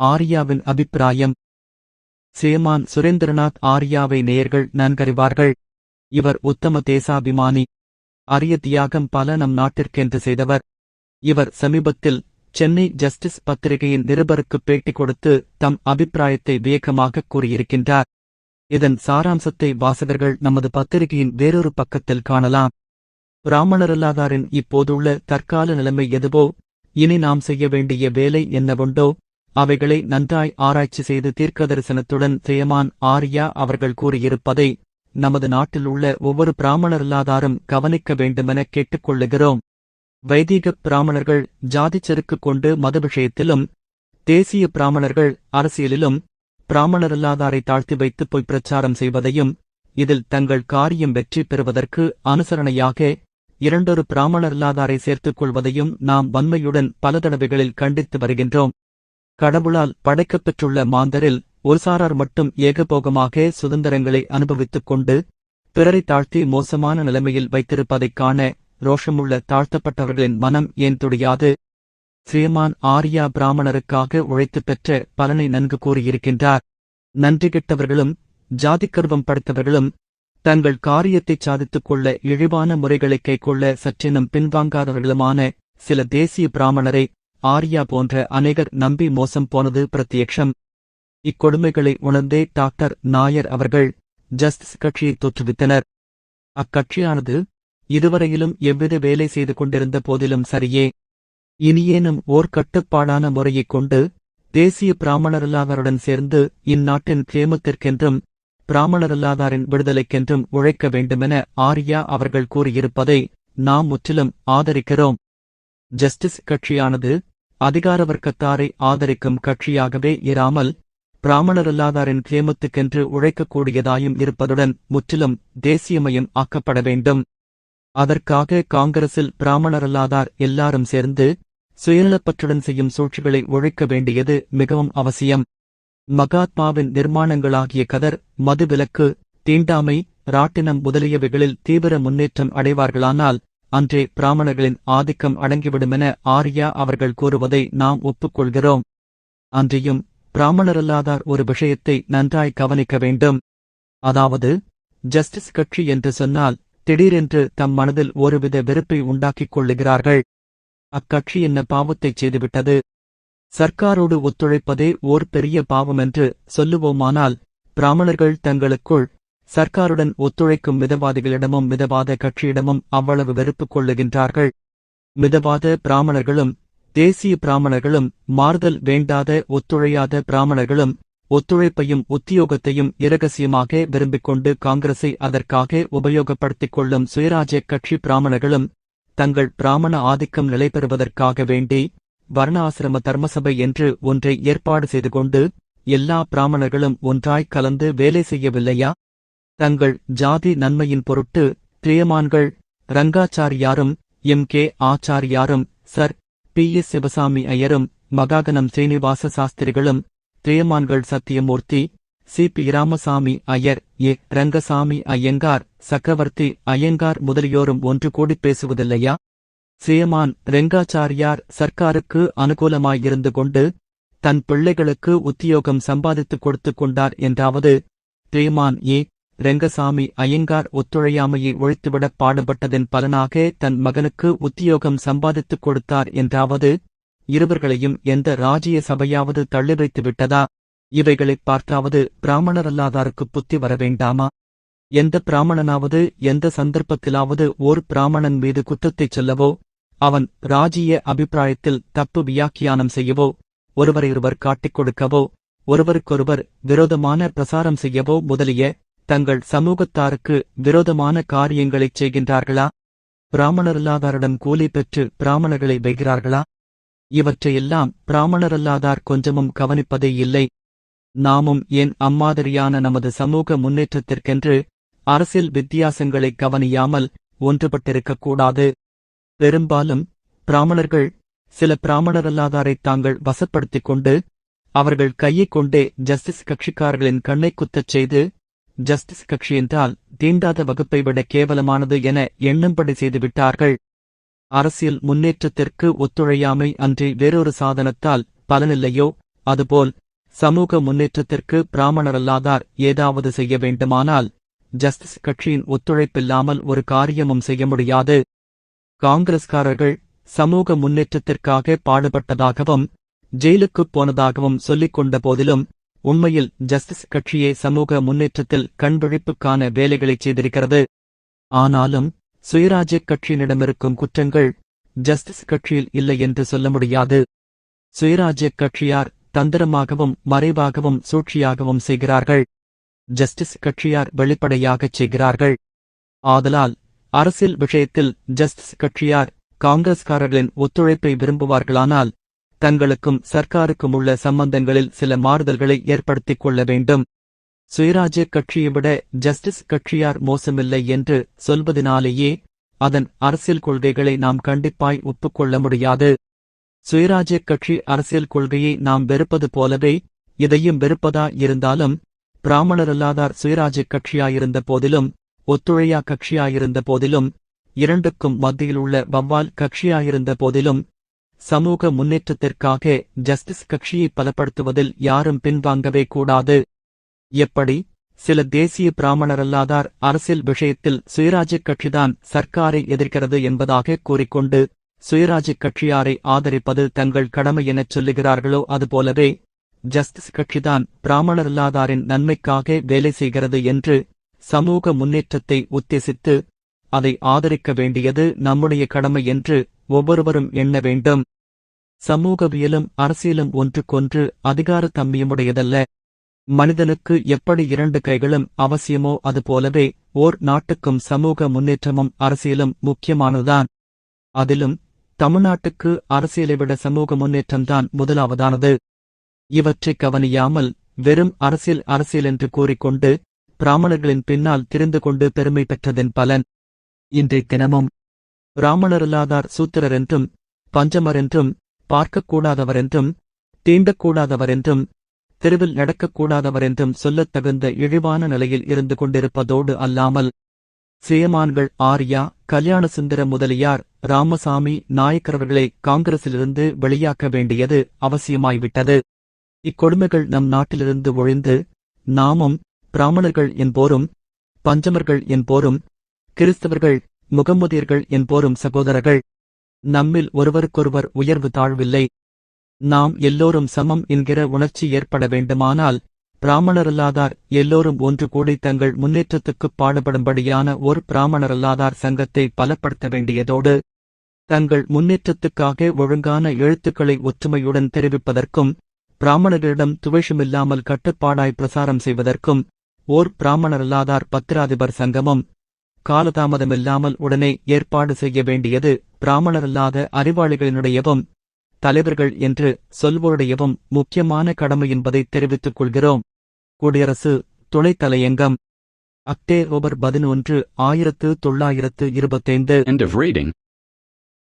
ஆர்யாவின் அபிப்பிராயம். சேமான் சுரேந்திரநாத் ஆர்யாவை நேயர்கள் நன்கறிவார்கள். இவர் உத்தம தேசாபிமானி. அரிய தியாகம் பல நம் நாட்டிற்கென்று செய்தவர். இவர் சமீபத்தில் சென்னை ஜஸ்டிஸ் பத்திரிகையின் நிருபருக்கு பேட்டி கொடுத்து தம் அபிப்பிராயத்தை வேகமாக கூறியிருக்கின்றார். இதன் சாராம்சத்தை வாசகர்கள் நமது பத்திரிகையின் வேறொரு பக்கத்தில் காணலாம். பிராமணரல்லாதாரின் இப்போதுள்ள தற்கால நிலைமை எதுவோ, இனி நாம் செய்ய வேண்டிய வேலை என்னவெண்டோ, அவைகளை நன்றாய் ஆராய்ச்சி செய்து தீர்க்க தரிசனத்துடன் சேமான் ஆர்யா அவர்கள் கூறியிருப்பதை நமது நாட்டில் உள்ள ஒவ்வொரு பிராமணரல்லாதாரும் கவனிக்க வேண்டுமென கேட்டுக்கொள்ளுகிறோம். வைதீக பிராமணர்கள் ஜாதிச் செருக்கு கொண்டு மத விஷயத்திலும், தேசிய பிராமணர்கள் அரசியலிலும் பிராமணரல்லாதாரை தாழ்த்தி வைத்து பொய் பிரச்சாரம் செய்வதையும், இதில் தங்கள் காரியம் வெற்றி பெறுவதற்கு அனுசரணையாக இரண்டொரு பிராமணரல்லாதாரை சேர்த்துக் கொள்வதையும் நாம் வன்மையுடன் பல தடவைகளில் கண்டித்து வருகின்றோம். கடவுளால் படைக்கப்பெற்றுள்ள மாந்தரில் ஒரு சாரார் மட்டும் ஏகபோகமாக சுதந்திரங்களை அனுபவித்துக் கொண்டு பிறரை தாழ்த்தி மோசமான நிலைமையில் வைத்திருப்பதைக் காண ரோஷமுள்ள தாழ்த்தப்பட்டவர்களின் மனம் ஏன் துடியாது? சேமான் ஆர்யா பிராமணருக்காக உழைத்துப் பெற்ற பலனை நன்கு கூறியிருக்கின்றார். நன்றி கெட்டவர்களும் ஜாதிக்கர்வம் படைத்தவர்களும் தங்கள் காரியத்தைச் சாதித்துக் கொள்ள இழிவான முறைகளை கைக்கொள்ள சற்றெனும் பின்வாங்காதவர்களுமான சில தேசிய பிராமணரை ஆர்யா போன்ற அநேகர் நம்பி மோசம் போனது பிரத்யக்ஷம். இக்கொடுமைகளை உணர்ந்தே டாக்டர் நாயர் அவர்கள் ஜஸ்டிஸ் கட்சியை தோற்றுவித்தனர். அக்கட்சியானது இதுவரையிலும் எவ்வித வேலை செய்து கொண்டிருந்த போதிலும் சரியே, இனியேனும் ஓர் கட்டுப்பாடான முறையைக் கொண்டு தேசிய பிராமணரல்லாதாருடன் சேர்ந்து இந்நாட்டின் கேமத்திற்கென்றும் பிராமணரல்லாதாரின் விடுதலைக்கென்றும் உழைக்க வேண்டுமென ஆர்யா அவர்கள் கூறியிருப்பதை நாம் முற்றிலும் ஆதரிக்கிறோம். ஜஸ்டிஸ் கட்சியானது அதிகார வர்க்கத்தாரை ஆதரிக்கும் கட்சியாகவே இராமல் பிராமணரல்லாதாரின் கேமத்துக்கென்று உழைக்கக்கூடியதாயும் இருப்பதுடன் முற்றிலும் தேசியமயம் ஆக்கப்பட வேண்டும். அதற்காக காங்கிரசில் பிராமணரல்லாதார் எல்லாரும் சேர்ந்து சுயநலப்பற்றுடன் செய்யும் சூழ்ச்சிகளை ஒழிக்க வேண்டியது மிகவும் அவசியம். மகாத்மாவின் நிர்மாணங்களாகிய கதர், மதுவிலக்கு, தீண்டாமை, ராட்டினம் முதலியவைகளில் தீவிர முன்னேற்றம் அடைவார்களானால் அன்றே பிராமணர்களின் ஆதிக்கம் அடங்கிவிடுமென ஆர்யா அவர்கள் கூறுவதை நாம் ஒப்புக்கொள்கிறோம். அன்றியும் பிராமணரல்லாதார் ஒரு விஷயத்தை நன்றாய் கவனிக்க வேண்டும். அதாவது, ஜஸ்டிஸ் கட்சி என்று சொன்னால் திடீரென்று தம் மனதில் ஒருவித வெறுப்பை உண்டாக்கிக் கொள்ளுகிறார்கள். அக்கட்சி என்ன பாவத்தைச் செய்துவிட்டது? சர்க்காரோடு ஒத்துழைப்பதே ஓர் பெரிய பாவமென்று சொல்லுவோமானால், பிராமணர்கள் தங்களுக்குள் சர்க்காருடன் ஒத்துழைக்கும் மிதவாதிகளிடமும் மிதவாத கட்சியிடமும் அவ்வளவு வெறுப்பு கொள்ளுகின்றார்கள். மிதவாத பிராமணர்களும் தேசிய பிராமணர்களும் மாறுதல் வேண்டாத ஒத்துழையாத பிராமணர்களும் ஒத்துழைப்பையும் உத்தியோகத்தையும் இரகசியமாக விரும்பிக் கொண்டு காங்கிரஸை அதற்காக உபயோகப்படுத்திக் கொள்ளும் சுயராஜ்ய கட்சி பிராமணர்களும் தங்கள் பிராமண ஆதிக்கம் நிலைபெறுவதற்காக வேண்டி வர்ணாசிரம தர்மசபை என்று ஒன்றை ஏற்பாடு செய்து கொண்டு எல்லா பிராமணர்களும் ஒன்றாய் கலந்து வேலை செய்யவில்லையா? தங்கள் ஜாதி நன்மையின் பொருட்டு திரியமான்கள் ரங்காச்சாரியாரும் MK. ஆச்சாரியாரும் sir பி.எஸ். Sivasamy ஐயரும் மகாகணம் Srinivasa சாஸ்திரிகளும் திரியமான்கள் Sathyamoorthy, CP. Ramasamy Iyer, ஏ. ரங்கசாமி ஐயங்கார், சக்கரவர்த்தி ஐயங்கார் முதலியோரும் ஒன்று கூடிப் பேசுவதில்லையா? சேமான் ரெங்காச்சாரியார் சர்க்காருக்கு அனுகூலமாயிருந்து கொண்டு தன் பிள்ளைகளுக்கு உத்தியோகம் சம்பாதித்துக் கொடுத்துக் கொண்டார் என்றாவது, திரியமான் ஏ. ரெங்கசாமி ஐயங்கார் ஒத்துழையாமையை ஒழித்துவிடப் பாடுபட்டதின் பலனாக தன் மகனுக்கு உத்தியோகம் சம்பாதித்துக் கொடுத்தார் என்றாவது, இருவர்களையும் எந்த ராஜ்ய சபையாவது தள்ளி வைத்து விட்டதா? இவைகளைப் பார்த்தாவது பிராமணரல்லாதாருக்கு புத்தி வரவேண்டாமா? எந்த பிராமணனாவது எந்த சந்தர்ப்பத்திலாவது ஓர் பிராமணன் மீது குற்றத்தைச் சொல்லவோ, அவன் ராஜ்ய அபிப்பிராயத்தில் தப்பு வியாக்கியானம் செய்யவோ, ஒருவரையொருவர் காட்டிக் கொடுக்கவோ, ஒருவருக்கொருவர் விரோதமான பிரசாரம் செய்யவோ முதலிய தங்கள் சமூகத்தாருக்கு விரோதமான காரியங்களைச் செய்கின்றார்களா? பிராமணரல்லாதாரிடம் கூலி பெற்று பிராமணர்களை வைக்கிறார்களா? இவற்றையெல்லாம் பிராமணரல்லாதார் கொஞ்சமும் கவனிப்பதே இல்லை. நாமும் ஏன் அம்மாதிரியான நமது சமூக முன்னேற்றத்திற்கென்று அரசியல் வித்தியாசங்களை கவனியாமல் ஒன்றுபட்டிருக்கக்கூடாது? பெரும்பாலும் பிராமணர்கள் சில பிராமணரல்லாதாரைத் தாங்கள் வசப்படுத்திக் கொண்டு அவர்கள் கையைக் கொண்டே ஜஸ்டிஸ் கட்சிக்காரர்களின் கண்ணை குத்தச் செய்து, ஜஸ்டிஸ் கட்சி என்றால் தீண்டாத வகுப்பை விட கேவலமானது என எண்ணும்படி செய்துவிட்டார்கள். அரசியல் முன்னேற்றத்திற்கு ஒத்துழையாமை அன்றி வேறொரு சாதனத்தால் பலனில்லையோ அதுபோல் சமூக முன்னேற்றத்திற்கு பிராமணரல்லாதார் ஏதாவது செய்ய வேண்டுமானால் ஜஸ்டிஸ் கட்சியின் ஒத்துழைப்பில்லாமல் ஒரு காரியமும் செய்ய முடியாது. காங்கிரஸ்காரர்கள் சமூக முன்னேற்றத்திற்காக பாடுபட்டதாகவும் ஜெயிலுக்குப் போனதாகவும் சொல்லிக் கொண்ட போதிலும் உண்மையில் ஜஸ்டிஸ் கட்சியே சமூக முன்னேற்றத்தில் கண்விழிப்புக்கான வேலைகளைச் செய்திருக்கிறது. ஆனாலும் சுயராஜ்யக் கட்சியினிடமிருக்கும் குற்றங்கள் ஜஸ்டிஸ் கட்சியில் இல்லை என்று சொல்ல முடியாது. சுயராஜ்யக் கட்சியார் தந்திரமாகவும் மறைவாகவும் சூழ்ச்சியாகவும் செய்கிறார்கள். ஜஸ்டிஸ் கட்சியார் வெளிப்படையாகச் செய்கிறார்கள். ஆதலால் அரசியல் விஷயத்தில் ஜஸ்டிஸ் கட்சியார் காங்கிரஸ்காரர்களின் ஒத்துழைப்பை விரும்புவார்களானால் தங்களுக்கும் சர்க்காருக்கும் உள்ள சம்பந்தங்களில் சில மாறுதல்களை ஏற்படுத்திக் கொள்ள வேண்டும். சுயராஜ்யக் கட்சியை விட ஜஸ்டிஸ் கட்சியார் மோசமில்லை என்று சொல்வதனாலேயே அதன் அரசியல் கொள்கைகளை நாம் கண்டிப்பாய் ஒப்புக்கொள்ள முடியாது. சுயராஜ்யக் கட்சி அரசியல் கொள்கையை நாம் வெறுப்பது போலவே இதையும் வெறுப்பதா இருந்தாலும் பிராமணரல்லாதார் சுயராஜ்யக் கட்சியாயிருந்த போதிலும் ஒத்துழையா கட்சியாயிருந்த போதிலும் இரண்டுக்கும் மத்தியில் உள்ள வவ்வால் கட்சியாயிருந்த போதிலும் சமூக முன்னேற்றத்திற்காக ஜஸ்டிஸ் கட்சியை பலப்படுத்துவதில் யாரும் பின்வாங்கவே கூடாது. எப்படி சில தேசிய பிராமணரல்லாதார் அரசியல் விஷயத்தில் சுயராஜ்யக் கட்சிதான் சர்க்காரை எதிர்க்கிறது என்பதாக கூறிக்கொண்டு சுயராஜ்யக் கட்சியாரை ஆதரிப்பது தங்கள் கடமை எனச் சொல்லுகிறார்களோ அதுபோலவே ஜஸ்டிஸ் கட்சிதான் பிராமணரல்லாதாரின் நன்மைக்காக வேலை செய்கிறது என்று சமூக முன்னேற்றத்தை உத்தேசித்து அதை ஆதரிக்க வேண்டியது நம்முடைய கடமை என்று ஒவ்வொருவரும் எண்ண வேண்டும். சமூகவியலும் அரசியலும் ஒன்றுக்கொன்று அதிகார தன்மையுடையதல்ல. மனிதனுக்கு எப்படி இரண்டு கைகளும் அவசியமோ அதுபோலவே ஓர் நாட்டுக்கும் சமூக முன்னேற்றமும் அரசியலும் முக்கியமானதுதான். அதிலும் தமிழ்நாட்டுக்கு அரசியலை விட சமூக முன்னேற்றம்தான் முதலாவதானது. இவற்றைக் கவனியாமல் வெறும் அரசியல் என்று கூறிக்கொண்டு பிராமணர்களின் பின்னால் திரிந்து கொண்டு பெருமை பெற்றதன் பலன் இன்றைய தினமும் பிராமணரல்லாதார் சூத்திரரென்றும் பஞ்சமரென்றும் பார்க்கக்கூடாதவரென்றும் தீண்டக்கூடாதவரென்றும் தெருவில் நடக்கக்கூடாதவரென்றும் சொல்லத் தகுந்த இழிவான நிலையில் இருந்து கொண்டிருப்பதோடு அல்லாமல் சேமான்கள் ஆர்யா கல்யாணசுந்தர முதலியார் ராமசாமி நாயக்கரவர்களை காங்கிரசிலிருந்து வெளியாக்க வேண்டியது அவசியமாய்விட்டது. இக்கொடுமைகள் நம் நாட்டிலிருந்து ஒழிந்து நாமும் பிராமணர்கள் என்போரும் பஞ்சமர்கள் என்போரும் கிறிஸ்தவர்கள் முகம்மதியர்கள் என்போரும் சகோதரர்கள். நம்மில் ஒருவருக்கொருவர் உயர்வு தாழ்வில்லை. நாம் எல்லோரும் சமம் என்கிற உணர்ச்சி ஏற்பட வேண்டுமானால் பிராமணரல்லாதார் எல்லோரும் ஒன்று கூடி தங்கள் முன்னேற்றத்துக்குப் பாடுபடும்படியான ஒரு பிராமணரல்லாதார் சங்கத்தை பலப்படுத்த வேண்டியதோடு தங்கள் முன்னேற்றத்துக்காக ஒழுங்கான எழுத்துக்களை ஒற்றுமையுடன் தெரிவிப்பதற்கும் பிராமணர்களிடம் துவேஷமில்லாமல் கட்டுப்பாடாய் பிரசாரம் செய்வதற்கும் ஓர் பிராமணரல்லாதார் பத்திராதிபர் சங்கமும் காலதாமதமில்லாமல் உடனே ஏற்பாடு செய்ய வேண்டியது பிராமணரல்லாத அறிவாளிகளினுடையவும் தலைவர்கள் என்று சொல்வோருடையவும் முக்கியமான கடமை என்பதை தெரிவித்துக் கொள்கிறோம். குடியரசு துணைத் தலையங்கம் அக்டோபர் 11, 1925.